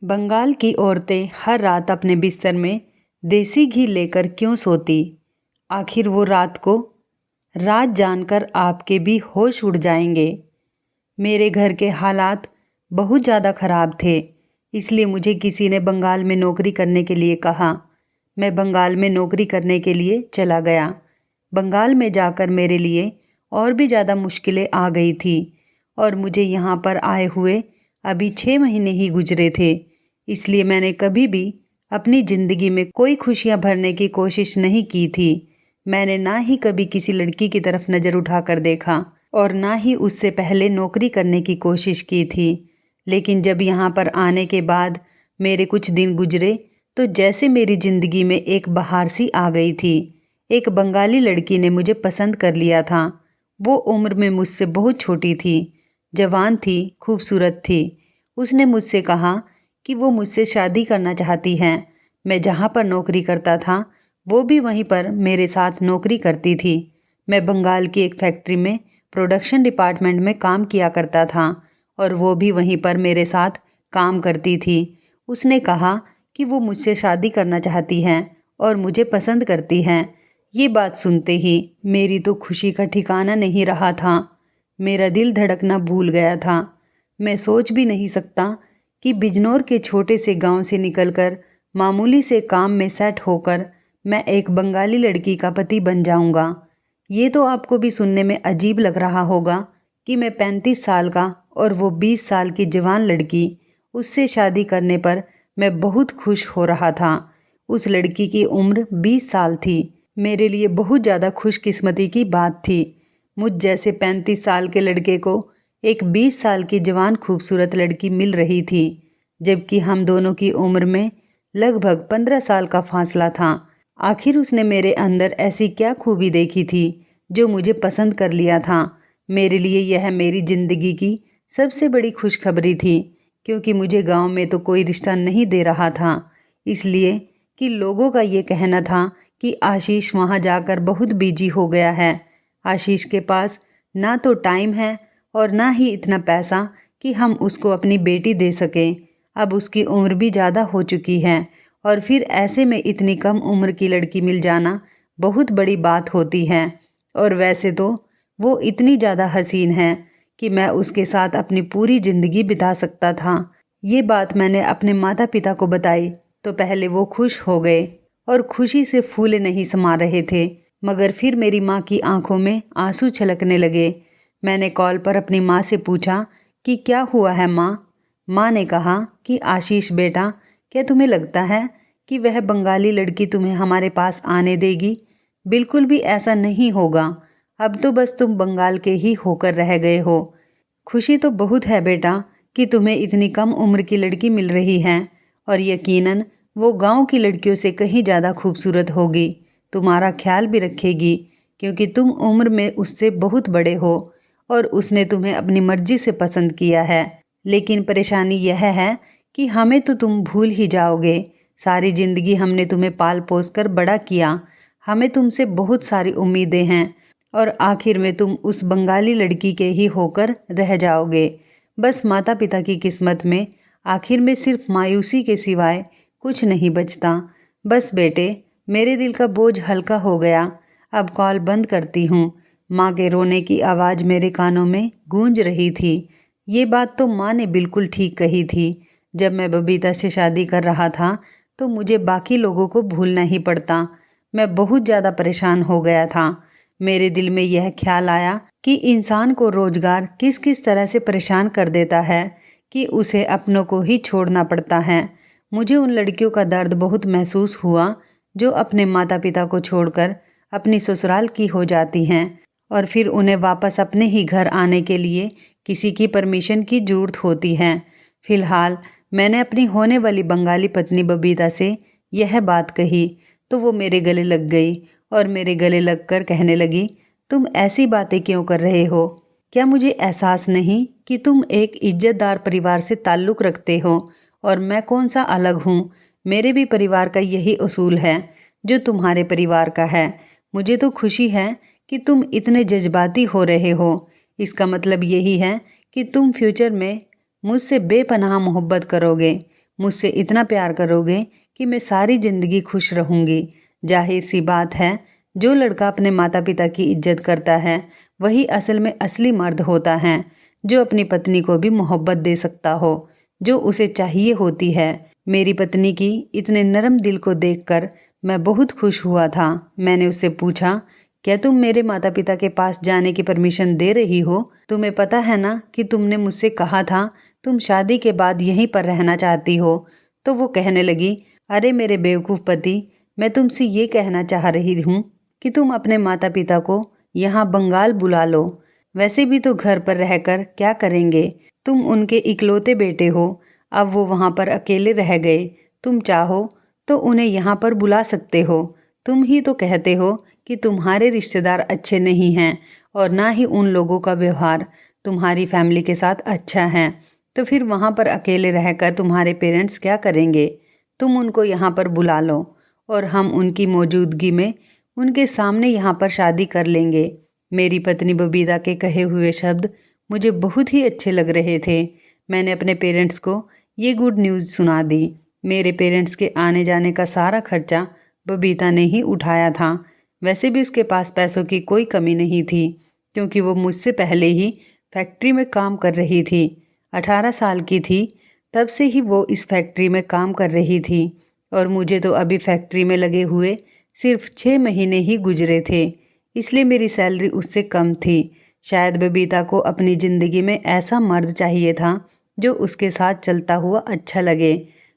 बंगाल की औरतें हर रात अपने बिस्तर में देसी घी लेकर क्यों सोती? आखिर वो रात जानकर आपके भी होश उड़ जाएंगे। मेरे घर के हालात बहुत ज़्यादा ख़राब थे, इसलिए मुझे किसी ने बंगाल में नौकरी करने के लिए कहा। मैं बंगाल में नौकरी करने के लिए चला गया। बंगाल में जाकर मेरे लिए और भी ज़्यादा मुश्किलें आ गई थी और मुझे यहाँ पर आए हुए अभी 6 महीने ही गुजरे थे। इसलिए मैंने कभी भी अपनी ज़िंदगी में कोई खुशियाँ भरने की कोशिश नहीं की थी। मैंने ना ही कभी किसी लड़की की तरफ नज़र उठाकर देखा और ना ही उससे पहले नौकरी करने की कोशिश की थी। लेकिन जब यहाँ पर आने के बाद मेरे कुछ दिन गुजरे तो जैसे मेरी ज़िंदगी में एक बहार सी आ गई थी। एक बंगाली लड़की ने मुझे पसंद कर लिया था। वो उम्र में मुझसे बहुत छोटी थी, जवान थी, खूबसूरत थी। उसने मुझसे कहा कि वो मुझसे शादी करना चाहती हैं। मैं जहाँ पर नौकरी करता था वो भी वहीं पर मेरे साथ नौकरी करती थी। मैं बंगाल की एक फैक्ट्री में प्रोडक्शन डिपार्टमेंट में काम किया करता था और वो भी वहीं पर मेरे साथ काम करती थी। उसने कहा कि वो मुझसे शादी करना चाहती हैं और मुझे पसंद करती हैं। ये बात सुनते ही मेरी तो खुशी का ठिकाना नहीं रहा था। मेरा दिल धड़कना भूल गया था। मैं सोच भी नहीं सकता कि बिजनौर के छोटे से गांव से निकलकर मामूली से काम में सेट होकर मैं एक बंगाली लड़की का पति बन जाऊंगा। ये तो आपको भी सुनने में अजीब लग रहा होगा कि मैं 35 साल का और वो 20 साल की जवान लड़की, उससे शादी करने पर मैं बहुत खुश हो रहा था। उस लड़की की उम्र 20 साल थी। मेरे लिए बहुत ज़्यादा खुशकिस्मती की बात थी। मुझ जैसे 35 साल के लड़के को एक 20 साल की जवान खूबसूरत लड़की मिल रही थी, जबकि हम दोनों की उम्र में लगभग 15 साल का फासला था। आखिर उसने मेरे अंदर ऐसी क्या खूबी देखी थी जो मुझे पसंद कर लिया था। मेरे लिए यह मेरी ज़िंदगी की सबसे बड़ी खुशखबरी थी, क्योंकि मुझे गांव में तो कोई रिश्ता नहीं दे रहा था, इसलिए कि लोगों का ये कहना था कि आशीष वहाँ जाकर बहुत बिजी हो गया है। आशीष के पास ना तो टाइम है और ना ही इतना पैसा कि हम उसको अपनी बेटी दे सकें। अब उसकी उम्र भी ज़्यादा हो चुकी है और फिर ऐसे में इतनी कम उम्र की लड़की मिल जाना बहुत बड़ी बात होती है। और वैसे तो वो इतनी ज़्यादा हसीन है कि मैं उसके साथ अपनी पूरी ज़िंदगी बिता सकता था। ये बात मैंने अपने माता पिता को बताई तो पहले वो खुश हो गए और खुशी से फूले नहीं समा रहे थे, मगर फिर मेरी माँ की आंखों में आंसू छलकने लगे। मैंने कॉल पर अपनी माँ से पूछा कि क्या हुआ है माँ। माँ ने कहा कि आशीष बेटा, क्या तुम्हें लगता है कि वह बंगाली लड़की तुम्हें हमारे पास आने देगी? बिल्कुल भी ऐसा नहीं होगा। अब तो बस तुम बंगाल के ही होकर रह गए हो। खुशी तो बहुत है बेटा कि तुम्हें इतनी कम उम्र की लड़की मिल रही है और यकीनन वो गांव की लड़कियों से कहीं ज़्यादा खूबसूरत होगी, तुम्हारा ख्याल भी रखेगी, क्योंकि तुम उम्र में उससे बहुत बड़े हो और उसने तुम्हें अपनी मर्जी से पसंद किया है। लेकिन परेशानी यह है कि हमें तो तुम भूल ही जाओगे। सारी ज़िंदगी हमने तुम्हें पाल पोस कर बड़ा किया, हमें तुमसे बहुत सारी उम्मीदें हैं और आखिर में तुम उस बंगाली लड़की के ही होकर रह जाओगे। बस माता पिता की किस्मत में आखिर में सिर्फ मायूसी के सिवाय कुछ नहीं बचता। बस बेटे, मेरे दिल का बोझ हल्का हो गया। अब कॉल बंद करती हूँ। माँ के रोने की आवाज़ मेरे कानों में गूंज रही थी। ये बात तो माँ ने बिल्कुल ठीक कही थी। जब मैं बबीता से शादी कर रहा था तो मुझे बाकी लोगों को भूलना ही पड़ता। मैं बहुत ज़्यादा परेशान हो गया था। मेरे दिल में यह ख्याल आया कि इंसान को रोज़गार किस किस तरह से परेशान कर देता है कि उसे अपनों को ही छोड़ना पड़ता है। मुझे उन लड़कियों का दर्द बहुत महसूस हुआ जो अपने माता पिता को छोड़कर अपनी ससुराल की हो जाती हैं और फिर उन्हें वापस अपने ही घर आने के लिए किसी की परमिशन की ज़रूरत होती है। फ़िलहाल मैंने अपनी होने वाली बंगाली पत्नी बबीता से यह बात कही तो वो मेरे गले लग गई और मेरे गले लगकर कहने लगी, तुम ऐसी बातें क्यों कर रहे हो? क्या मुझे एहसास नहीं कि तुम एक इज्जतदार परिवार से ताल्लुक़ रखते हो और मैं कौन सा अलग हूँ? मेरे भी परिवार का यही उसूल है जो तुम्हारे परिवार का है। मुझे तो खुशी है कि तुम इतने जज्बाती हो रहे हो। इसका मतलब यही है कि तुम फ्यूचर में मुझसे बेपनाह मोहब्बत करोगे। मुझसे इतना प्यार करोगे कि मैं सारी ज़िंदगी खुश रहूँगी। जाहिर सी बात है, जो लड़का अपने माता पिता की इज्जत करता है वही असल में असली मर्द होता है, जो अपनी पत्नी को भी मोहब्बत दे सकता हो जो उसे चाहिए होती है। मेरी पत्नी की इतने नरम दिल को देखकर मैं बहुत खुश हुआ था। मैंने उससे पूछा, क्या तुम मेरे माता पिता के पास जाने की परमिशन दे रही हो? तुम्हें पता है ना कि तुमने मुझसे कहा था तुम शादी के बाद यहीं पर रहना चाहती हो। तो वो कहने लगी, अरे मेरे बेवकूफ़ पति, मैं तुमसे ये कहना चाह रही हूँ कि तुम अपने माता पिता को यहाँ बंगाल बुला लो। वैसे भी तो घर पर रहकर क्या करेंगे, तुम उनके इकलौते बेटे हो। अब वो वहाँ पर अकेले रह गए, तुम चाहो तो उन्हें यहाँ पर बुला सकते हो। तुम ही तो कहते हो कि तुम्हारे रिश्तेदार अच्छे नहीं हैं और ना ही उन लोगों का व्यवहार तुम्हारी फैमिली के साथ अच्छा है, तो फिर वहाँ पर अकेले रहकर तुम्हारे पेरेंट्स क्या करेंगे? तुम उनको यहाँ पर बुला लो और हम उनकी मौजूदगी में उनके सामने यहाँ पर शादी कर लेंगे। मेरी पत्नी बबीता के कहे हुए शब्द मुझे बहुत ही अच्छे लग रहे थे। मैंने अपने पेरेंट्स को ये गुड न्यूज़ सुना दी। मेरे पेरेंट्स के आने जाने का सारा खर्चा बबीता ने ही उठाया था। वैसे भी उसके पास पैसों की कोई कमी नहीं थी, क्योंकि वो मुझसे पहले ही फैक्ट्री में काम कर रही थी। 18 साल की थी तब से ही वो इस फैक्ट्री में काम कर रही थी और मुझे तो अभी फैक्ट्री में लगे हुए सिर्फ 6 महीने ही गुजरे थे, इसलिए मेरी सैलरी उससे कम थी। शायद बबीता को अपनी ज़िंदगी में ऐसा मर्द चाहिए था जो उसके साथ चलता हुआ अच्छा लगे।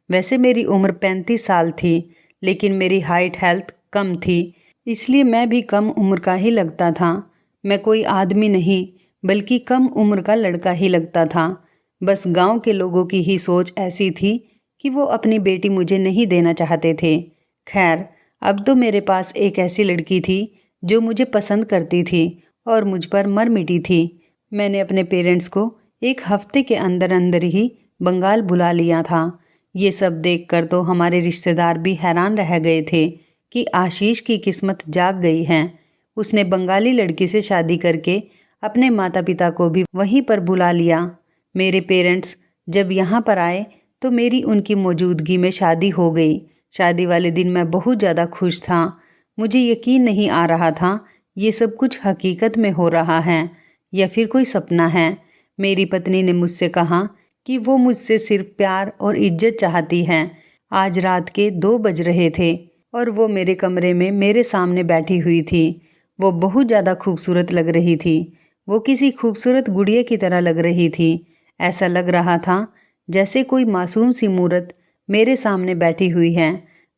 वैसे मेरी उम्र 35 साल थी, लेकिन मेरी हाइट हेल्थ कम थी, इसलिए मैं भी कम उम्र का ही लगता था। मैं कोई आदमी नहीं बल्कि कम उम्र का लड़का ही लगता था। बस गांव के लोगों की ही सोच ऐसी थी कि वो अपनी बेटी मुझे नहीं देना चाहते थे। खैर, अब तो मेरे पास एक ऐसी लड़की थी जो मुझे पसंद करती थी और मुझ पर मर मिटी थी। मैंने अपने पेरेंट्स को एक हफ्ते के अंदर अंदर ही बंगाल बुला लिया था। ये सब देखकर तो हमारे रिश्तेदार भी हैरान रह गए थे कि आशीष की किस्मत जाग गई है। उसने बंगाली लड़की से शादी करके अपने माता पिता को भी वहीं पर बुला लिया। मेरे पेरेंट्स जब यहाँ पर आए तो मेरी उनकी मौजूदगी में शादी हो गई। शादी वाले दिन मैं बहुत ज़्यादा खुश था। मुझे यकीन नहीं आ रहा था ये सब कुछ हकीकत में हो रहा है या फिर कोई सपना है। मेरी पत्नी ने मुझसे कहा कि वो मुझसे सिर्फ प्यार और इज्जत चाहती है। आज रात के 2 बज रहे थे और वो मेरे कमरे में मेरे सामने बैठी हुई थी। वो बहुत ज़्यादा खूबसूरत लग रही थी। वो किसी खूबसूरत गुड़िया की तरह लग रही थी। ऐसा लग रहा था जैसे कोई मासूम सी मूरत मेरे सामने बैठी हुई है।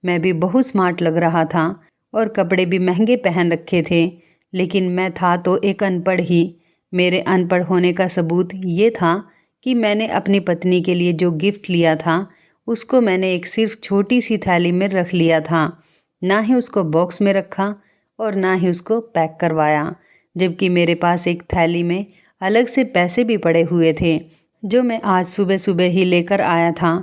मैं भी बहुत स्मार्ट लग रहा था और कपड़े भी महंगे पहन रखे थे, लेकिन मैं था तो एक अनपढ़ ही। मेरे अनपढ़ होने का सबूत ये था कि मैंने अपनी पत्नी के लिए जो गिफ्ट लिया था उसको मैंने एक सिर्फ छोटी सी थैली में रख लिया था। ना ही उसको बॉक्स में रखा और ना ही उसको पैक करवाया, जबकि मेरे पास एक थैली में अलग से पैसे भी पड़े हुए थे जो मैं आज सुबह सुबह ही लेकर आया था।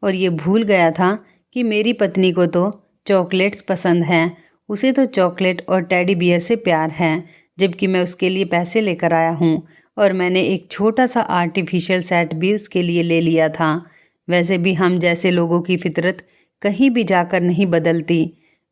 और ये भूल गया था कि मेरी पत्नी को तो चॉकलेट्स पसंद हैं। उसे तो चॉकलेट और टेडी बियर से प्यार है, जबकि मैं उसके लिए पैसे लेकर आया हूँ और मैंने एक छोटा सा आर्टिफिशियल सेट भी उसके लिए ले लिया था। वैसे भी हम जैसे लोगों की फितरत कहीं भी जाकर नहीं बदलती।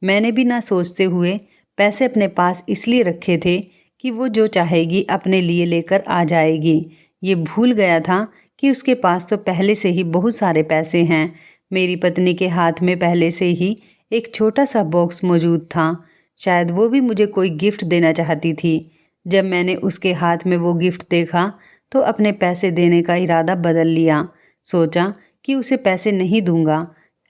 मैंने भी ना सोचते हुए पैसे अपने पास इसलिए रखे थे कि वो जो चाहेगी अपने लिए लेकर आ जाएगी। ये भूल गया था कि उसके पास तो पहले से ही बहुत सारे पैसे हैं। मेरी पत्नी के हाथ में पहले से ही एक छोटा सा बॉक्स मौजूद था। शायद वो भी मुझे कोई गिफ्ट देना चाहती थी। जब मैंने उसके हाथ में वो गिफ्ट देखा तो अपने पैसे देने का इरादा बदल लिया। सोचा कि उसे पैसे नहीं दूंगा,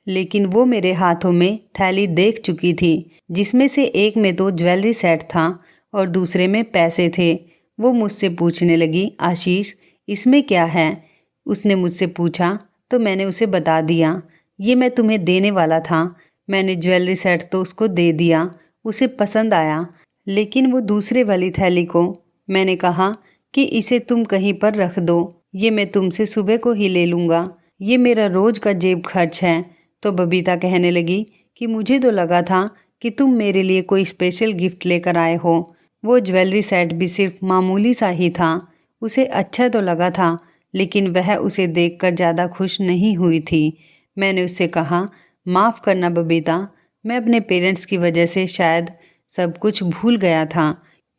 लेकिन वो मेरे हाथों में थैली देख चुकी थी, जिसमें से एक में तो ज्वेलरी सेट था और दूसरे में पैसे थे। वो मुझसे पूछने लगी, आशीष इसमें क्या है? उसने मुझसे पूछा तो मैंने उसे बता दिया, ये मैं तुम्हें देने वाला था। मैंने ज्वेलरी सेट तो उसको दे दिया, उसे पसंद आया, लेकिन वो दूसरे वाली थैली को मैंने कहा कि इसे तुम कहीं पर रख दो, ये मैं तुमसे सुबह को ही ले लूँगा, ये मेरा रोज़ का जेब खर्च है। तो बबीता कहने लगी कि मुझे तो लगा था कि तुम मेरे लिए कोई स्पेशल गिफ्ट लेकर आए हो। वो ज्वेलरी सेट भी सिर्फ मामूली सा ही था। उसे अच्छा तो लगा था, लेकिन वह उसे देखकर ज़्यादा खुश नहीं हुई थी। मैंने उससे कहा, माफ़ करना बबीता, मैं अपने पेरेंट्स की वजह से शायद सब कुछ भूल गया था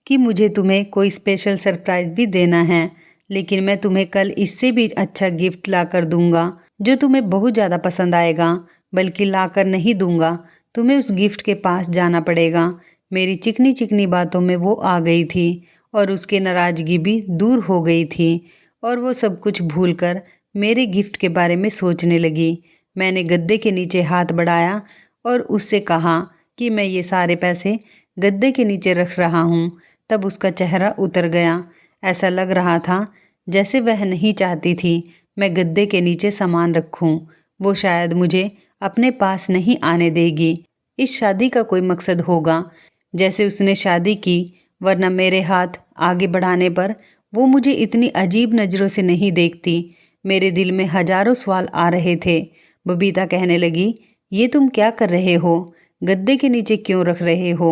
कि मुझे तुम्हें कोई स्पेशल सरप्राइज़ भी देना है, लेकिन मैं तुम्हें कल इससे भी अच्छा गिफ्ट ला कर दूंगा जो तुम्हें बहुत ज़्यादा पसंद आएगा। बल्कि ला कर नहीं दूंगा, तुम्हें उस गिफ्ट के पास जाना पड़ेगा। मेरी चिकनी चिकनी बातों में वो आ गई थी और उसकी नाराज़गी भी दूर हो गई थी और वो सब कुछ भूलकर मेरे गिफ्ट के बारे में सोचने लगी। मैंने गद्दे के नीचे हाथ बढ़ाया और उससे कहा कि मैं ये सारे पैसे गद्दे के नीचे रख रहा हूँ। तब उसका चेहरा उतर गया। ऐसा लग रहा था जैसे वह नहीं चाहती थी मैं गद्दे के नीचे सामान रखूं। वो शायद मुझे अपने पास नहीं आने देगी। इस शादी का कोई मकसद होगा, जैसे उसने शादी की, वरना मेरे हाथ आगे बढ़ाने पर वो मुझे इतनी अजीब नज़रों से नहीं देखती। मेरे दिल में हजारों सवाल आ रहे थे। बबीता कहने लगी, ये तुम क्या कर रहे हो? गद्दे के नीचे क्यों रख रहे हो?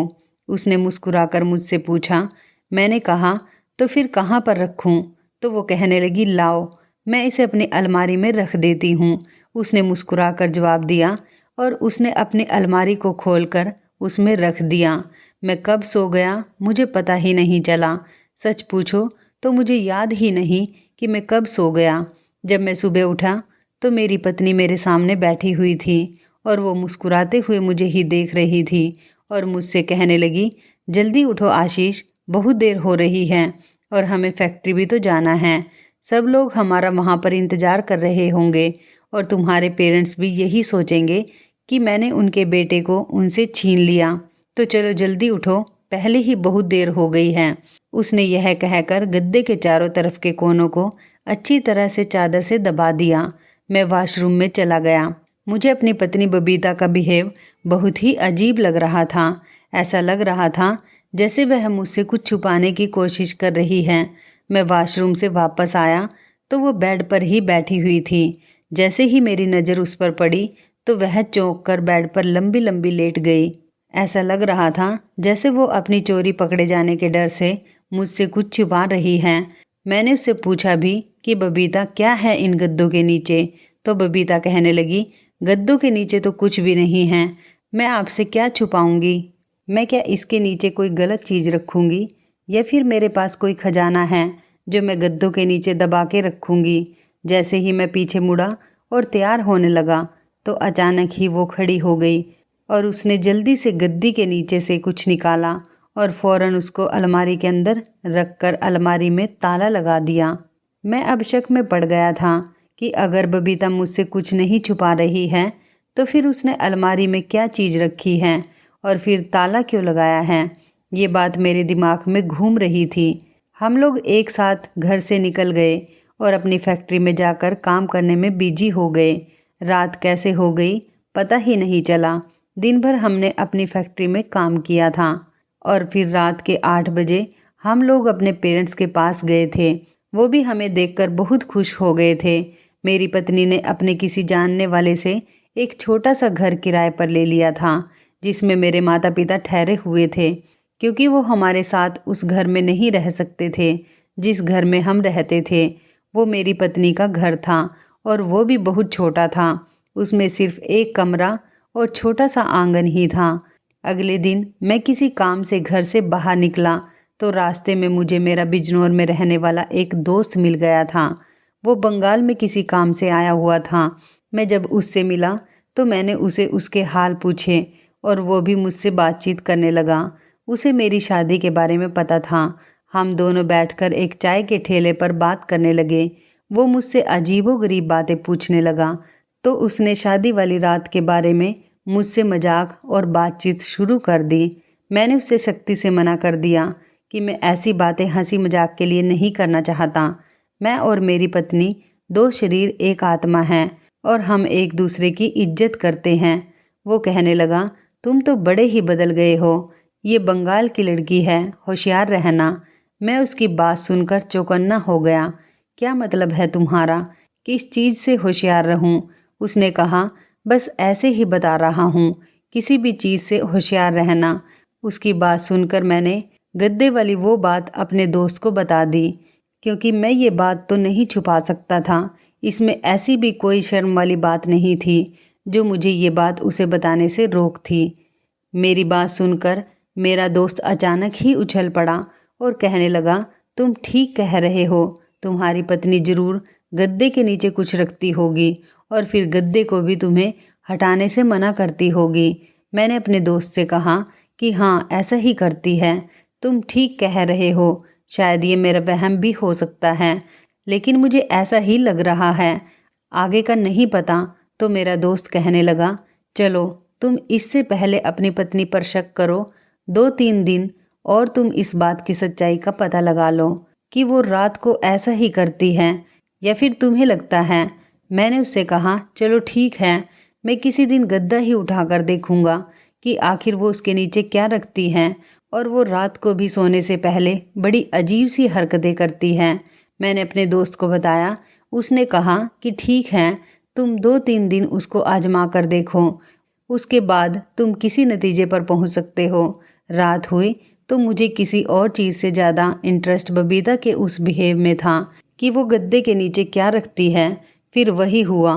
उसने मुस्कुराकर मुझसे पूछा। मैंने कहा, तो फिर कहाँ पर रखूं? तो वो कहने लगी, लाओ, मैं इसे अपनी अलमारी में रख देती हूँ। उसने मुस्कुराकर जवाब दिया और उसने अपनी अलमारी को खोलकर उसमें रख दिया। मैं कब सो गया मुझे पता ही नहीं चला। सच पूछो तो मुझे याद ही नहीं कि मैं कब सो गया। जब मैं सुबह उठा तो मेरी पत्नी मेरे सामने बैठी हुई थी और वो मुस्कुराते हुए मुझे ही देख रही थी और मुझसे कहने लगी, जल्दी उठो आशीष, बहुत देर हो रही है और हमें फैक्ट्री भी तो जाना है। सब लोग हमारा वहाँ पर इंतज़ार कर रहे होंगे और तुम्हारे पेरेंट्स भी यही सोचेंगे कि मैंने उनके बेटे को उनसे छीन लिया। तो चलो जल्दी उठो, पहले ही बहुत देर हो गई है। उसने यह कहकर गद्दे के चारों तरफ के कोनों को अच्छी तरह से चादर से दबा दिया। मैं वॉशरूम में चला गया। मुझे अपनी पत्नी बबीता का बिहेव बहुत ही अजीब लग रहा था। ऐसा लग रहा था जैसे वह मुझसे कुछ छुपाने की कोशिश कर रही है। मैं वॉशरूम से वापस आया तो वो बेड पर ही बैठी हुई थी। जैसे ही मेरी नज़र उस पर पड़ी तो वह चौंक कर बेड पर लंबी लंबी लेट गई। ऐसा लग रहा था जैसे वो अपनी चोरी पकड़े जाने के डर से मुझसे कुछ छुपा रही है। मैंने उससे पूछा भी कि बबीता क्या है इन गद्दों के नीचे? तो बबीता कहने लगी, गद्दों के नीचे तो कुछ भी नहीं है, मैं आपसे क्या छुपाऊंगी? मैं क्या इसके नीचे कोई गलत चीज़ रखूंगी या फिर मेरे पास कोई खजाना है जो मैं गद्दों के नीचे दबा के रखूंगी? जैसे ही मैं पीछे मुड़ा और तैयार होने लगा तो अचानक ही वो खड़ी हो गई और उसने जल्दी से गद्दी के नीचे से कुछ निकाला और फ़ौरन उसको अलमारी के अंदर रखकर अलमारी में ताला लगा दिया। मैं अब शक में पड़ गया था कि अगर बबीता मुझसे कुछ नहीं छुपा रही है तो फिर उसने अलमारी में क्या चीज़ रखी है और फिर ताला क्यों लगाया है। ये बात मेरे दिमाग में घूम रही थी। हम लोग एक साथ घर से निकल गए और अपनी फैक्ट्री में जाकर काम करने में बिजी हो गए। रात कैसे हो गई पता ही नहीं चला। दिन भर हमने अपनी फैक्ट्री में काम किया था और फिर रात के 8 बजे हम लोग अपने पेरेंट्स के पास गए थे। वो भी हमें देखकर बहुत खुश हो गए थे। मेरी पत्नी ने अपने किसी जानने वाले से एक छोटा सा घर किराए पर ले लिया था जिसमें मेरे माता पिता ठहरे हुए थे, क्योंकि वो हमारे साथ उस घर में नहीं रह सकते थे जिस घर में हम रहते थे। वो मेरी पत्नी का घर था और वो भी बहुत छोटा था। उसमें सिर्फ एक कमरा और छोटा सा आंगन ही था। अगले दिन मैं किसी काम से घर से बाहर निकला तो रास्ते में मुझे मेरा बिजनौर में रहने वाला एक दोस्त मिल गया था। वो बंगाल में किसी काम से आया हुआ था। मैं जब उससे मिला तो मैंने उसे उसके हाल पूछे और वो भी मुझसे बातचीत करने लगा। उसे मेरी शादी के बारे में पता था। हम दोनों बैठकर एक चाय के ठेले पर बात करने लगे। वो मुझसे अजीबोगरीब बातें पूछने लगा तो उसने शादी वाली रात के बारे में मुझसे मजाक और बातचीत शुरू कर दी। मैंने उससे सख्ती से मना कर दिया कि मैं ऐसी बातें हंसी मजाक के लिए नहीं करना चाहता। मैं और मेरी पत्नी 2 शरीर एक आत्मा हैं और हम एक दूसरे की इज्जत करते हैं। वो कहने लगा, तुम तो बड़े ही बदल गए हो। ये बंगाल की लड़की है, होशियार रहना। मैं उसकी बात सुनकर चौकन्ना हो गया। क्या मतलब है तुम्हारा? किस चीज़ से होशियार रहूं? उसने कहा, बस ऐसे ही बता रहा हूँ, किसी भी चीज़ से होशियार रहना। उसकी बात सुनकर मैंने गद्दे वाली वो बात अपने दोस्त को बता दी, क्योंकि मैं ये बात तो नहीं छुपा सकता था। इसमें ऐसी भी कोई शर्म वाली बात नहीं थी जो मुझे ये बात उसे बताने से रोक थी। मेरी बात सुनकर मेरा दोस्त अचानक ही उछल पड़ा और कहने लगा, तुम ठीक कह रहे हो, तुम्हारी पत्नी जरूर गद्दे के नीचे कुछ रखती होगी और फिर गद्दे को भी तुम्हें हटाने से मना करती होगी। मैंने अपने दोस्त से कहा कि हाँ, ऐसा ही करती है। तुम ठीक कह रहे हो, शायद ये मेरा वहम भी हो सकता है, लेकिन मुझे ऐसा ही लग रहा है। आगे का नहीं पता। तो मेरा दोस्त कहने लगा, चलो तुम इससे पहले अपनी पत्नी पर शक करो 2-3 दिन और तुम इस बात की सच्चाई का पता लगा लो कि वो रात को ऐसा ही करती है या फिर तुम्हें लगता है। मैंने उससे कहा, चलो ठीक है, मैं किसी दिन गद्दा ही उठाकर देखूंगा कि आखिर वो उसके नीचे क्या रखती हैं और वो रात को भी सोने से पहले बड़ी अजीब सी हरकतें करती है। मैंने अपने दोस्त को बताया। उसने कहा कि ठीक है, तुम 2-3 दिन उसको आजमा कर देखो, उसके बाद तुम किसी नतीजे पर पहुंच सकते हो। रात हुई तो मुझे किसी और चीज़ से ज़्यादा इंटरेस्ट बबीता के उस बिहेव में था कि वो गद्दे के नीचे क्या रखती है। फिर वही हुआ।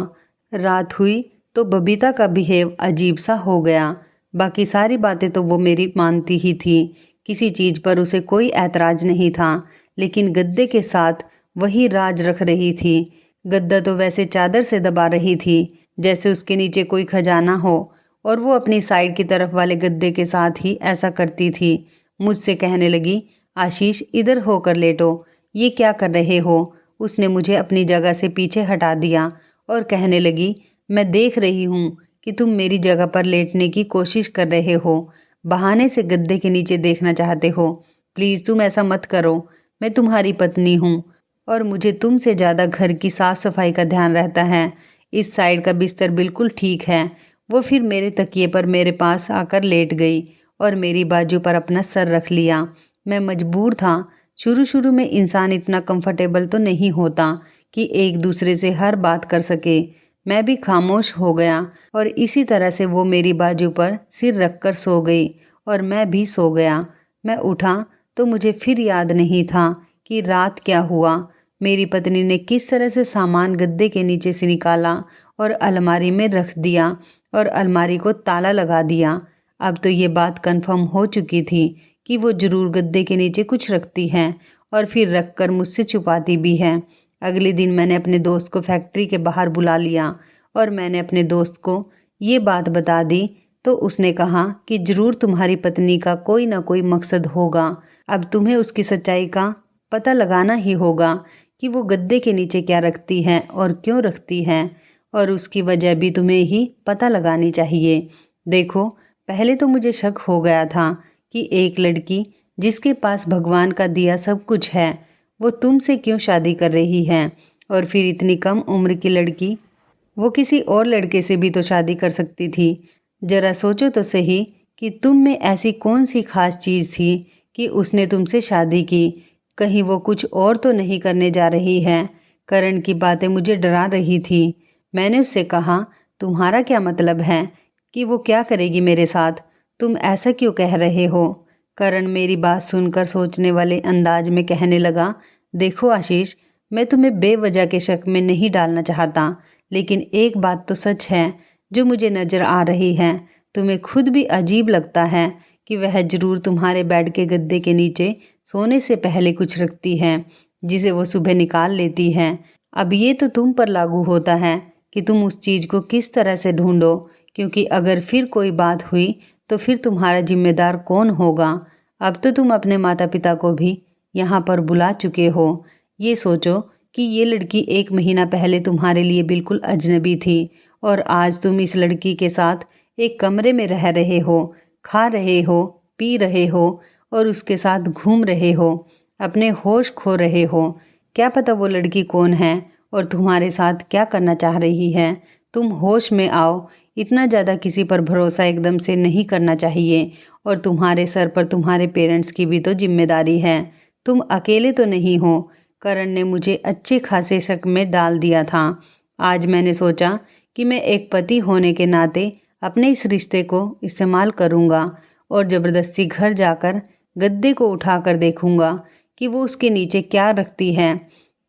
रात हुई तो बबीता का बिहेव अजीब सा हो गया। बाकी सारी बातें तो वो मेरी मानती ही थी, किसी चीज़ पर उसे कोई ऐतराज़ नहीं था, लेकिन गद्दे के साथ वही राज रख रही थी। गद्दा तो वैसे चादर से दबा रही थी जैसे उसके नीचे कोई खजाना हो, और वो अपनी साइड की तरफ वाले गद्दे के साथ ही ऐसा करती थी। मुझसे कहने लगी, आशीष इधर होकर लेटो, ये क्या कर रहे हो। उसने मुझे अपनी जगह से पीछे हटा दिया और कहने लगी, मैं देख रही हूँ कि तुम मेरी जगह पर लेटने की कोशिश कर रहे हो, बहाने से गद्दे के नीचे देखना चाहते हो। प्लीज़ तुम ऐसा मत करो, मैं तुम्हारी पत्नी हूँ और मुझे तुमसे ज़्यादा घर की साफ़ सफाई का ध्यान रहता है। इस साइड का बिस्तर बिल्कुल ठीक है। वो फिर मेरे तकिए पर मेरे पास आकर लेट गई और मेरी बाजू पर अपना सर रख लिया। मैं मजबूर था। शुरू शुरू में इंसान इतना कंफर्टेबल तो नहीं होता कि एक दूसरे से हर बात कर सके। मैं भी खामोश हो गया और इसी तरह से वो मेरी बाजू पर सिर रखकर सो गई और मैं भी सो गया। मैं उठा तो मुझे फिर याद नहीं था कि रात क्या हुआ। मेरी पत्नी ने किस तरह से सामान गद्दे के नीचे से निकाला और अलमारी में रख दिया और अलमारी को ताला लगा दिया। अब तो ये बात कंफर्म हो चुकी थी कि वो ज़रूर गद्दे के नीचे कुछ रखती है और फिर रख कर मुझसे छुपाती भी है। अगले दिन मैंने अपने दोस्त को फैक्ट्री के बाहर बुला लिया और मैंने अपने दोस्त को ये बात बता दी। तो उसने कहा कि ज़रूर तुम्हारी पत्नी का कोई ना कोई मकसद होगा। अब तुम्हें उसकी सच्चाई का पता लगाना ही होगा कि वो गद्दे के नीचे क्या रखती है और क्यों रखती है, और उसकी वजह भी तुम्हें ही पता लगानी चाहिए। देखो, पहले तो मुझे शक हो गया था कि एक लड़की जिसके पास भगवान का दिया सब कुछ है, वो तुमसे क्यों शादी कर रही है, और फिर इतनी कम उम्र की लड़की, वो किसी और लड़के से भी तो शादी कर सकती थी। ज़रा सोचो तो सही कि तुम में ऐसी कौन सी खास चीज़ थी कि उसने तुमसे शादी की। कहीं वो कुछ और तो नहीं करने जा रही है। करण की बातें मुझे डरा रही थी। मैंने उससे कहा, तुम्हारा क्या मतलब है कि वो क्या करेगी मेरे साथ, तुम ऐसा क्यों कह रहे हो। करण मेरी बात सुनकर सोचने वाले अंदाज में कहने लगा, देखो आशीष, मैं तुम्हें बेवजह के शक में नहीं डालना चाहता, लेकिन एक बात तो सच है जो मुझे नज़र आ रही है। तुम्हें खुद भी अजीब लगता है कि वह ज़रूर तुम्हारे बेड के गद्दे के नीचे सोने से पहले कुछ रखती है जिसे वो सुबह निकाल लेती है। अब ये तो तुम पर लागू होता है कि तुम उस चीज़ को किस तरह से ढूंढो, क्योंकि अगर फिर कोई बात हुई तो फिर तुम्हारा जिम्मेदार कौन होगा। अब तो तुम अपने माता पिता को भी यहाँ पर बुला चुके हो। ये सोचो कि ये लड़की 1 महीना पहले तुम्हारे लिए बिल्कुल अजनबी थी और आज तुम इस लड़की के साथ एक कमरे में रह रहे हो, खा रहे हो, पी रहे हो और उसके साथ घूम रहे हो, अपने होश खो रहे हो। क्या पता वो लड़की कौन है और तुम्हारे साथ क्या करना चाह रही है। तुम होश में आओ। इतना ज़्यादा किसी पर भरोसा एकदम से नहीं करना चाहिए, और तुम्हारे सर पर तुम्हारे पेरेंट्स की भी तो जिम्मेदारी है। तुम अकेले तो नहीं हो। करण ने मुझे अच्छे खासे शक में डाल दिया था। आज मैंने सोचा कि मैं एक पति होने के नाते अपने इस रिश्ते को इस्तेमाल करूँगा और ज़बरदस्ती घर जाकर गद्दे को उठाकर देखूँगा कि वो उसके नीचे क्या रखती है,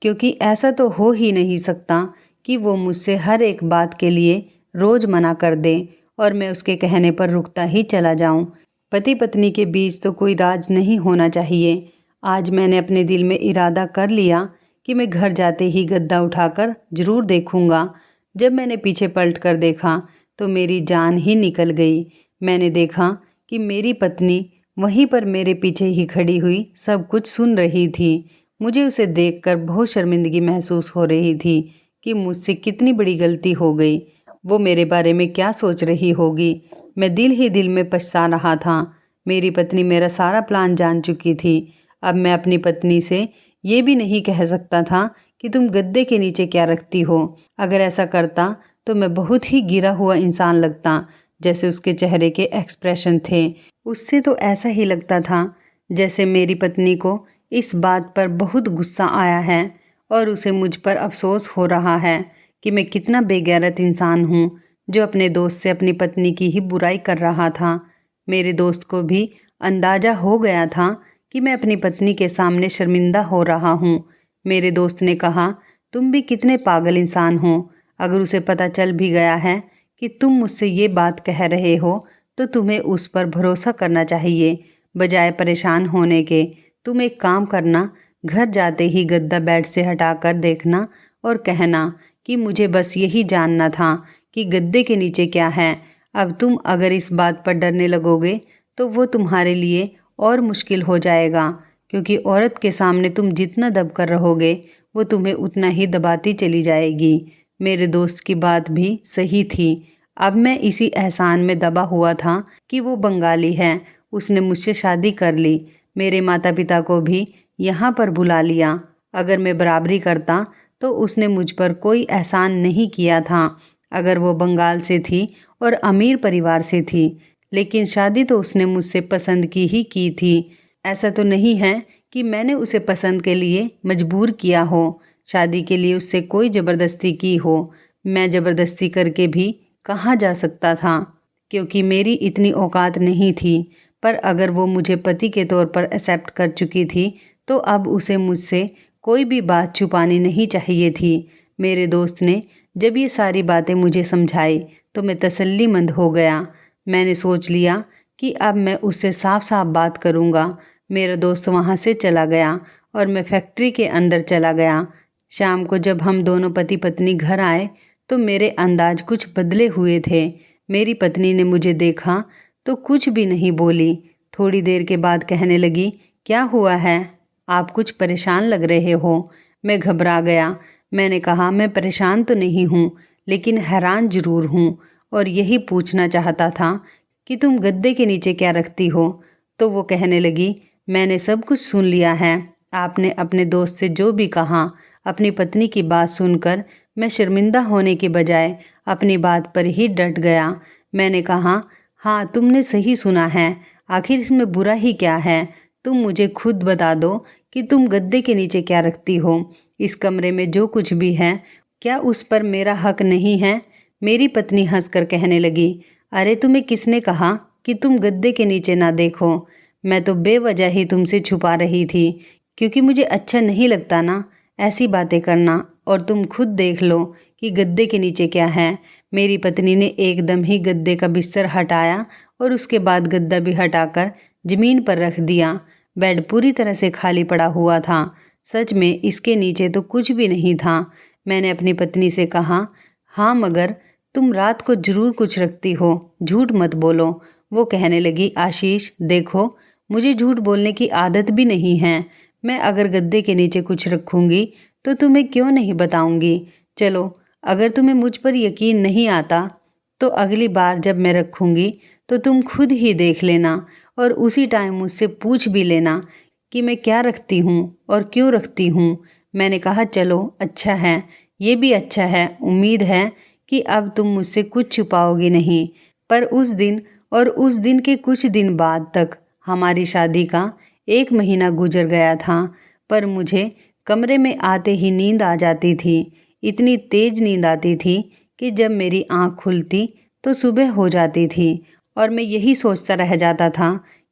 क्योंकि ऐसा तो हो ही नहीं सकता कि वो मुझसे हर एक बात के लिए रोज़ मना कर दे और मैं उसके कहने पर रुकता ही चला जाऊं। पति पत्नी के बीच तो कोई राज नहीं होना चाहिए। आज मैंने अपने दिल में इरादा कर लिया कि मैं घर जाते ही गद्दा उठाकर ज़रूर देखूंगा। जब मैंने पीछे पलट कर देखा तो मेरी जान ही निकल गई। मैंने देखा कि मेरी पत्नी वहीं पर मेरे पीछे ही खड़ी हुई सब कुछ सुन रही थी। मुझे उसे देखकर बहुत शर्मिंदगी महसूस हो रही थी कि मुझसे कितनी बड़ी गलती हो गई। वो मेरे बारे में क्या सोच रही होगी। मैं दिल ही दिल में पछता रहा था। मेरी पत्नी मेरा सारा प्लान जान चुकी थी। अब मैं अपनी पत्नी से ये भी नहीं कह सकता था कि तुम गद्दे के नीचे क्या रखती हो। अगर ऐसा करता तो मैं बहुत ही गिरा हुआ इंसान लगता, जैसे उसके चेहरे के एक्सप्रेशन थे। उससे तो ऐसा ही लगता था जैसे मेरी पत्नी को इस बात पर बहुत गुस्सा आया है और उसे मुझ पर अफसोस हो रहा है कि मैं कितना बेगैरत इंसान हूँ जो अपने दोस्त से अपनी पत्नी की ही बुराई कर रहा था। मेरे दोस्त को भी अंदाज़ा हो गया था कि मैं अपनी पत्नी के सामने शर्मिंदा हो रहा हूँ। मेरे दोस्त ने कहा, तुम भी कितने पागल इंसान हो। अगर उसे पता चल भी गया है कि तुम मुझसे ये बात कह रहे हो तो तुम्हें उस पर भरोसा करना चाहिए बजाय परेशान होने के। तुम एक काम करना, घर जाते ही गद्दा बेड से हटाकर देखना और कहना कि मुझे बस यही जानना था कि गद्दे के नीचे क्या है। अब तुम अगर इस बात पर डरने लगोगे तो वो तुम्हारे लिए और मुश्किल हो जाएगा, क्योंकि औरत के सामने तुम जितना दब कर रहोगे वो तुम्हें उतना ही दबाती चली जाएगी। मेरे दोस्त की बात भी सही थी। अब मैं इसी एहसान में दबा हुआ था कि वो बंगाली है, उसने मुझसे शादी कर ली, मेरे माता पिता को भी यहाँ पर बुला लिया। अगर मैं बराबरी करता तो उसने मुझ पर कोई एहसान नहीं किया था। अगर वो बंगाल से थी और अमीर परिवार से थी, लेकिन शादी तो उसने मुझसे पसंद की ही थी। ऐसा तो नहीं है कि मैंने उसे पसंद के लिए मजबूर किया हो, शादी के लिए उससे कोई ज़बरदस्ती की हो। मैं ज़बरदस्ती करके भी कहाँ जा सकता था, क्योंकि मेरी इतनी औकात नहीं थी। पर अगर वो मुझे पति के तौर पर एक्सेप्ट कर चुकी थी तो अब उसे मुझसे कोई भी बात छुपानी नहीं चाहिए थी। मेरे दोस्त ने जब ये सारी बातें मुझे समझाई तो मैं तसल्लीमंद हो गया। मैंने सोच लिया कि अब मैं उससे साफ साफ बात करूँगा। मेरा दोस्त वहाँ से चला गया और मैं फैक्ट्री के अंदर चला गया। शाम को जब हम दोनों पति पत्नी घर आए तो मेरे अंदाज कुछ बदले हुए थे। मेरी पत्नी ने मुझे देखा तो कुछ भी नहीं बोली। थोड़ी देर के बाद कहने लगी, क्या हुआ है, आप कुछ परेशान लग रहे हो। मैं घबरा गया। मैंने कहा, मैं परेशान तो नहीं हूँ, लेकिन हैरान ज़रूर हूँ और यही पूछना चाहता था कि तुम गद्दे के नीचे क्या रखती हो। तो वो कहने लगी, मैंने सब कुछ सुन लिया है। आपने अपने दोस्त से जो भी कहा, अपनी पत्नी की बात सुनकर मैं शर्मिंदा होने के बजाय अपनी बात पर ही डट गया। मैंने कहा, हाँ तुमने सही सुना है, आखिर इसमें बुरा ही क्या है। तुम मुझे खुद बता दो कि तुम गद्दे के नीचे क्या रखती हो। इस कमरे में जो कुछ भी है, क्या उस पर मेरा हक नहीं है। मेरी पत्नी हंसकर कहने लगी, अरे तुम्हें किसने कहा कि तुम गद्दे के नीचे ना देखो। मैं तो बेवजह ही तुमसे छुपा रही थी, क्योंकि मुझे अच्छा नहीं लगता ना ऐसी बातें करना। और तुम खुद देख लो कि गद्दे के नीचे क्या है। मेरी पत्नी ने एकदम ही गद्दे का बिस्तर हटाया और उसके बाद गद्दा भी हटाकर ज़मीन पर रख दिया। बेड पूरी तरह से खाली पड़ा हुआ था। सच में इसके नीचे तो कुछ भी नहीं था। मैंने अपनी पत्नी से कहा, हाँ मगर तुम रात को ज़रूर कुछ रखती हो, झूठ मत बोलो। वो कहने लगी, आशीष देखो, मुझे झूठ बोलने की आदत भी नहीं है। मैं अगर गद्दे के नीचे कुछ रखूँगी तो तुम्हें क्यों नहीं बताऊँगी। चलो, अगर तुम्हें मुझ पर यकीन नहीं आता तो अगली बार जब मैं रखूँगी तो तुम खुद ही देख लेना और उसी टाइम मुझसे पूछ भी लेना कि मैं क्या रखती हूँ और क्यों रखती हूँ। मैंने कहा, चलो अच्छा है, ये भी अच्छा है। उम्मीद है कि अब तुम मुझसे कुछ छुपाओगी नहीं। पर उस दिन और उस दिन के कुछ दिन बाद तक हमारी शादी का 1 महीना गुजर गया था। पर मुझे कमरे में आते ही नींद आ जाती थी। इतनी तेज़ नींद आती थी कि जब मेरी आँख खुलती तो सुबह हो जाती थी और मैं यही सोचता रह जाता था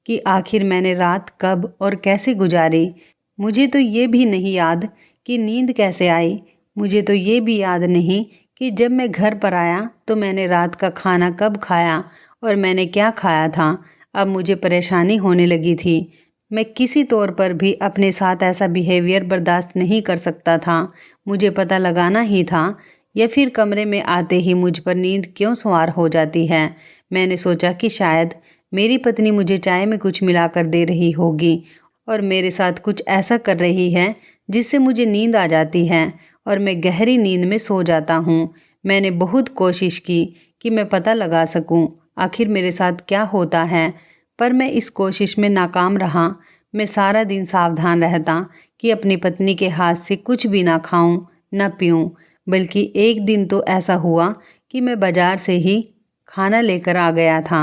कि आखिर मैंने रात कब और कैसे गुजारी। मुझे तो ये भी नहीं याद कि नींद कैसे आई। मुझे तो ये भी याद नहीं कि जब मैं घर पर आया तो मैंने रात का खाना कब खाया और मैंने क्या खाया था। अब मुझे परेशानी होने लगी थी। मैं किसी तौर पर भी अपने साथ ऐसा बिहेवियर बर्दाश्त नहीं कर सकता था। मुझे पता लगाना ही था, या फिर कमरे में आते ही मुझ पर नींद क्यों सवार हो जाती है। मैंने सोचा कि शायद मेरी पत्नी मुझे चाय में कुछ मिलाकर दे रही होगी और मेरे साथ कुछ ऐसा कर रही है जिससे मुझे नींद आ जाती है और मैं गहरी नींद में सो जाता हूँ। मैंने बहुत कोशिश की कि मैं पता लगा सकूं आखिर मेरे साथ क्या होता है, पर मैं इस कोशिश में नाकाम रहा। मैं सारा दिन सावधान रहता कि अपनी पत्नी के हाथ से कुछ भी ना खाऊं, ना पीऊं। बल्कि एक दिन तो ऐसा हुआ कि मैं बाजार से ही खाना लेकर आ गया था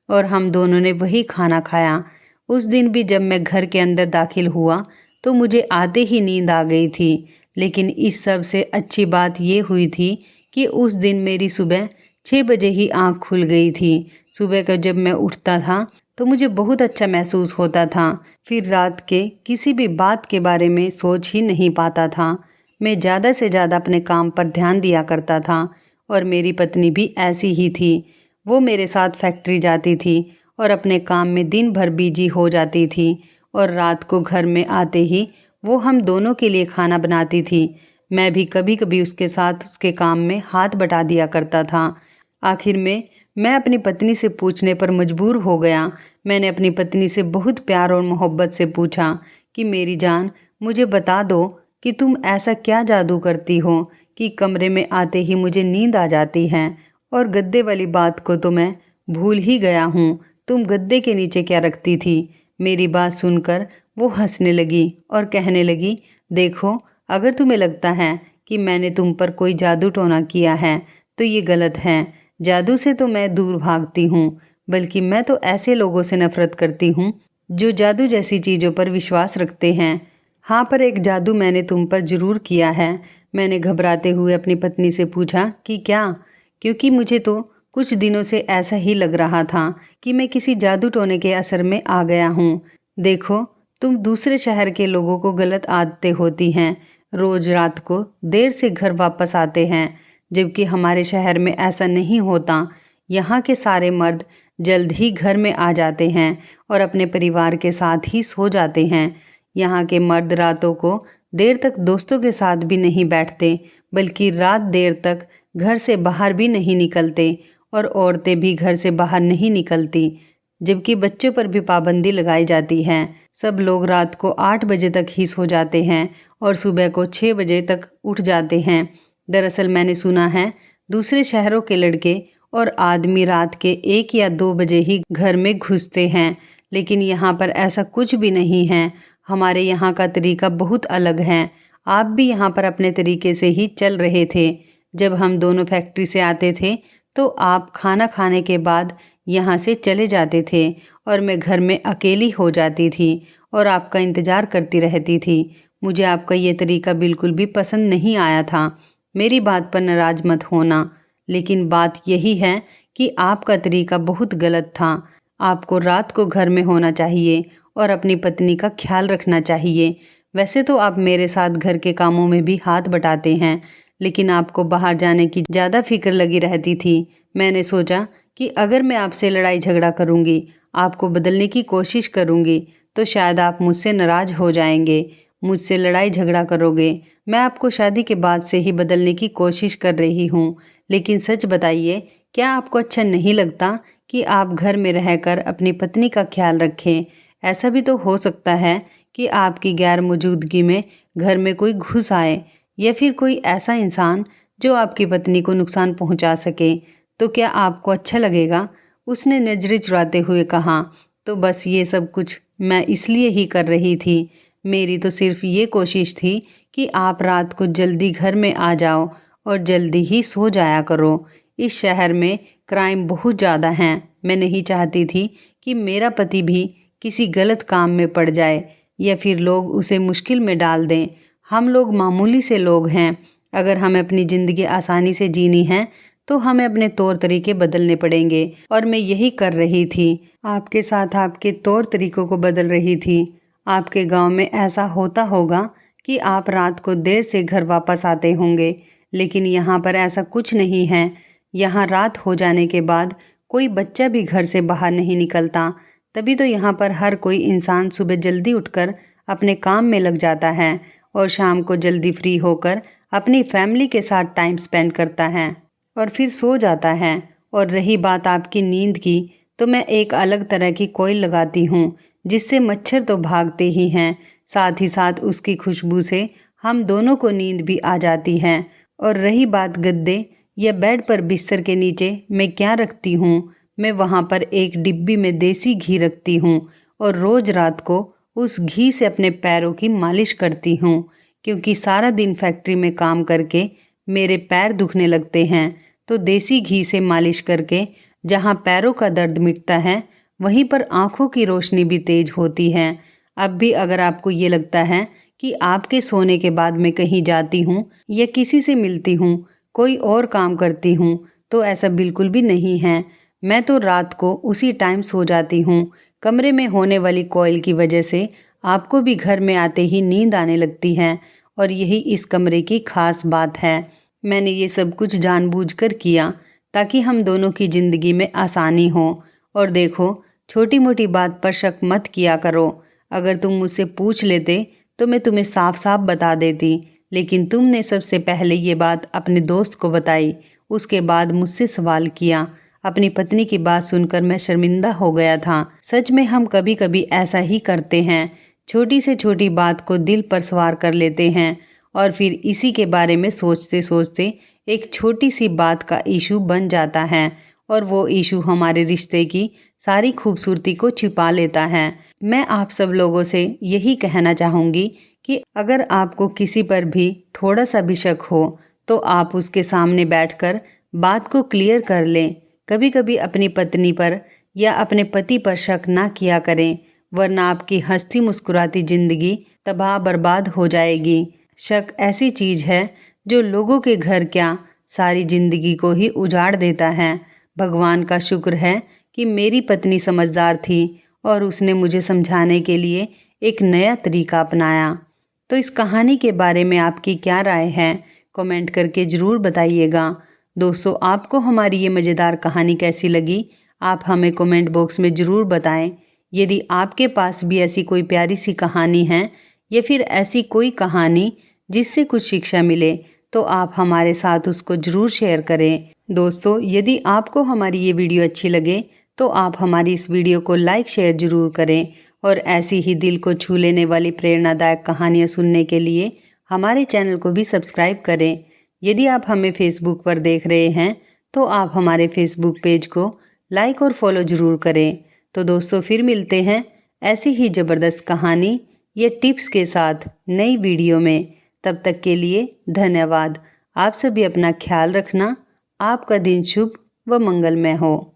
और हम दोनों ने वही खाना खाया। उस दिन भी जब मैं घर के अंदर दाखिल हुआ तो मुझे आते ही नींद आ गई थी। लेकिन इस सब से अच्छी बात ये हुई थी कि उस दिन मेरी सुबह 6 बजे ही आँख खुल गई थी। सुबह का जब मैं उठता था तो मुझे बहुत अच्छा महसूस होता था। फिर रात के किसी भी बात के बारे में सोच ही नहीं पाता था। मैं ज़्यादा से ज़्यादा अपने काम पर ध्यान दिया करता था और मेरी पत्नी भी ऐसी ही थी। वो मेरे साथ फैक्ट्री जाती थी और अपने काम में दिन भर बिजी हो जाती थी और रात को घर में आते ही वो हम दोनों के लिए खाना बनाती थी। मैं भी कभी कभी उसके साथ उसके काम में हाथ बटा दिया करता था। आखिर में मैं अपनी पत्नी से पूछने पर मजबूर हो गया। मैंने अपनी पत्नी से बहुत प्यार और मोहब्बत से पूछा कि मेरी जान, मुझे बता दो कि तुम ऐसा क्या जादू करती हो कि कमरे में आते ही मुझे नींद आ जाती है, और गद्दे वाली बात को तो मैं भूल ही गया हूँ। तुम गद्दे के नीचे क्या रखती थी? मेरी बात सुनकर वो हंसने लगी और कहने लगी, देखो, अगर तुम्हें लगता है कि मैंने तुम पर कोई जादू टोना किया है तो ये गलत है। जादू से तो मैं दूर भागती हूँ, बल्कि मैं तो ऐसे लोगों से नफरत करती हूँ जो जादू जैसी चीज़ों पर विश्वास रखते हैं। हाँ, पर एक जादू मैंने तुम पर ज़रूर किया है। मैंने घबराते हुए अपनी पत्नी से पूछा कि क्या? क्योंकि मुझे तो कुछ दिनों से ऐसा ही लग रहा था कि मैं किसी जादू टोने के असर में आ गया हूँ। देखो, तुम दूसरे शहर के लोगों को गलत आदतें होती हैं, रोज रात को देर से घर वापस आते हैं, जबकि हमारे शहर में ऐसा नहीं होता। यहाँ के सारे मर्द जल्द ही घर में आ जाते हैं और अपने परिवार के साथ ही सो जाते हैं। यहाँ के मर्द रातों को देर तक दोस्तों के साथ भी नहीं बैठते, बल्कि रात देर तक घर से बाहर भी नहीं निकलते, और औरतें भी घर से बाहर नहीं निकलती, जबकि बच्चों पर भी पाबंदी लगाई जाती है। सब लोग रात को 8 बजे तक ही सो जाते हैं और सुबह को 6 बजे तक उठ जाते हैं। दरअसल मैंने सुना है दूसरे शहरों के लड़के और आदमी रात के 1 या 2 बजे ही घर में घुसते हैं, लेकिन यहाँ पर ऐसा कुछ भी नहीं है। हमारे यहाँ का तरीका बहुत अलग है। आप भी यहाँ पर अपने तरीके से ही चल रहे थे। जब हम दोनों फैक्ट्री से आते थे तो आप खाना खाने के बाद यहाँ से चले जाते थे और मैं घर में अकेली हो जाती थी और आपका इंतज़ार करती रहती थी। मुझे आपका ये तरीका बिल्कुल भी पसंद नहीं आया था। मेरी बात पर नाराज मत होना, लेकिन बात यही है कि आपका तरीका बहुत गलत था। आपको रात को घर में होना चाहिए और अपनी पत्नी का ख्याल रखना चाहिए। वैसे तो आप मेरे साथ घर के कामों में भी हाथ बटाते हैं, लेकिन आपको बाहर जाने की ज़्यादा फिक्र लगी रहती थी। मैंने सोचा कि अगर मैं आपसे लड़ाई झगड़ा करूँगी, आपको बदलने की कोशिश करूँगी, तो शायद आप मुझसे नाराज़ हो जाएंगे, मुझसे लड़ाई झगड़ा करोगे। मैं आपको शादी के बाद से ही बदलने की कोशिश कर रही हूँ, लेकिन सच बताइए, क्या आपको अच्छा नहीं लगता कि आप घर में रहकर अपनी पत्नी का ख्याल रखें? ऐसा भी तो हो सकता है कि आपकी गैर मौजूदगी में घर में कोई घुस आए, या फिर कोई ऐसा इंसान जो आपकी पत्नी को नुकसान पहुंचा सके। तो क्या आपको अच्छा लगेगा? उसने नजरें चुराते हुए कहा। तो बस ये सब कुछ मैं इसलिए ही कर रही थी। मेरी तो सिर्फ ये कोशिश थी कि आप रात को जल्दी घर में आ जाओ और जल्दी ही सो जाया करो। इस शहर में क्राइम बहुत ज़्यादा हैं। मैं नहीं चाहती थी कि मेरा पति भी किसी गलत काम में पड़ जाए या फिर लोग उसे मुश्किल में डाल दें। हम लोग मामूली से लोग हैं। अगर हमें अपनी ज़िंदगी आसानी से जीनी है तो हमें अपने तौर तरीके बदलने पड़ेंगे, और मैं यही कर रही थी। आपके साथ आपके तौर तरीकों को बदल रही थी। आपके गांव में ऐसा होता होगा कि आप रात को देर से घर वापस आते होंगे, लेकिन यहाँ पर ऐसा कुछ नहीं है। यहाँ रात हो जाने के बाद कोई बच्चा भी घर से बाहर नहीं निकलता। तभी तो यहाँ पर हर कोई इंसान सुबह जल्दी उठकर अपने काम में लग जाता है और शाम को जल्दी फ्री होकर अपनी फैमिली के साथ टाइम स्पेंड करता है और फिर सो जाता है। और रही बात आपकी नींद की, तो मैं एक अलग तरह की कोयल लगाती हूँ जिससे मच्छर तो भागते ही हैं, साथ ही साथ उसकी खुशबू से हम दोनों को नींद भी आ जाती है। और रही बात गद्दे या बेड पर बिस्तर के नीचे मैं क्या रखती हूँ, मैं वहाँ पर एक डिब्बी में देसी घी रखती हूँ और रोज़ रात को उस घी से अपने पैरों की मालिश करती हूँ, क्योंकि सारा दिन फैक्ट्री में काम करके मेरे पैर दुखने लगते हैं। तो देसी घी से मालिश करके जहाँ पैरों का दर्द मिटता है, वहीं पर आँखों की रोशनी भी तेज होती है। अब भी अगर आपको ये लगता है कि आपके सोने के बाद मैं कहीं जाती हूँ या किसी से मिलती हूँ, कोई और काम करती हूँ, तो ऐसा बिल्कुल भी नहीं है। मैं तो रात को उसी टाइम सो जाती हूँ। कमरे में होने वाली कोयल की वजह से आपको भी घर में आते ही नींद आने लगती है और यही इस कमरे की खास बात है। मैंने ये सब कुछ जानबूझकर किया ताकि हम दोनों की ज़िंदगी में आसानी हो। और देखो, छोटी मोटी बात पर शक मत किया करो। अगर तुम मुझसे पूछ लेते तो मैं तुम्हें साफ साफ बता देती, लेकिन तुमने सबसे पहले ये बात अपने दोस्त को बताई, उसके बाद मुझसे सवाल किया। अपनी पत्नी की बात सुनकर मैं शर्मिंदा हो गया था। सच में हम कभी कभी ऐसा ही करते हैं, छोटी से छोटी बात को दिल पर सवार कर लेते हैं और फिर इसी के बारे में सोचते सोचते एक छोटी सी बात का इशू बन जाता है और वो इशू हमारे रिश्ते की सारी खूबसूरती को छिपा लेता है। मैं आप सब लोगों से यही कहना चाहूँगी कि अगर आपको किसी पर भी थोड़ा सा भी शक हो तो आप उसके सामने बैठकर बात को क्लियर कर लें। कभी कभी अपनी पत्नी पर या अपने पति पर शक ना किया करें, वरना आपकी हंसती मुस्कुराती ज़िंदगी तबाह बर्बाद हो जाएगी। शक ऐसी चीज़ है जो लोगों के घर क्या सारी ज़िंदगी को ही उजाड़ देता है। भगवान का शुक्र है कि मेरी पत्नी समझदार थी और उसने मुझे समझाने के लिए एक नया तरीका अपनाया। तो इस कहानी के बारे में आपकी क्या राय है, कमेंट करके ज़रूर बताइएगा। दोस्तों, आपको हमारी ये मज़ेदार कहानी कैसी लगी, आप हमें कमेंट बॉक्स में ज़रूर बताएं। यदि आपके पास भी ऐसी कोई प्यारी सी कहानी है या फिर ऐसी कोई कहानी जिससे कुछ शिक्षा मिले, तो आप हमारे साथ उसको ज़रूर शेयर करें। दोस्तों, यदि आपको हमारी ये वीडियो अच्छी लगे तो आप हमारी इस वीडियो को लाइक शेयर ज़रूर करें और ऐसी ही दिल को छू लेने वाली प्रेरणादायक कहानियाँ सुनने के लिए हमारे चैनल को भी सब्सक्राइब करें। यदि आप हमें फेसबुक पर देख रहे हैं तो आप हमारे फेसबुक पेज को लाइक और फॉलो ज़रूर करें। तो दोस्तों, फिर मिलते हैं ऐसी ही ज़बरदस्त कहानी या टिप्स के साथ नई वीडियो में। तब तक के लिए धन्यवाद। आप सभी अपना ख्याल रखना। आपका दिन शुभ व मंगलमय हो।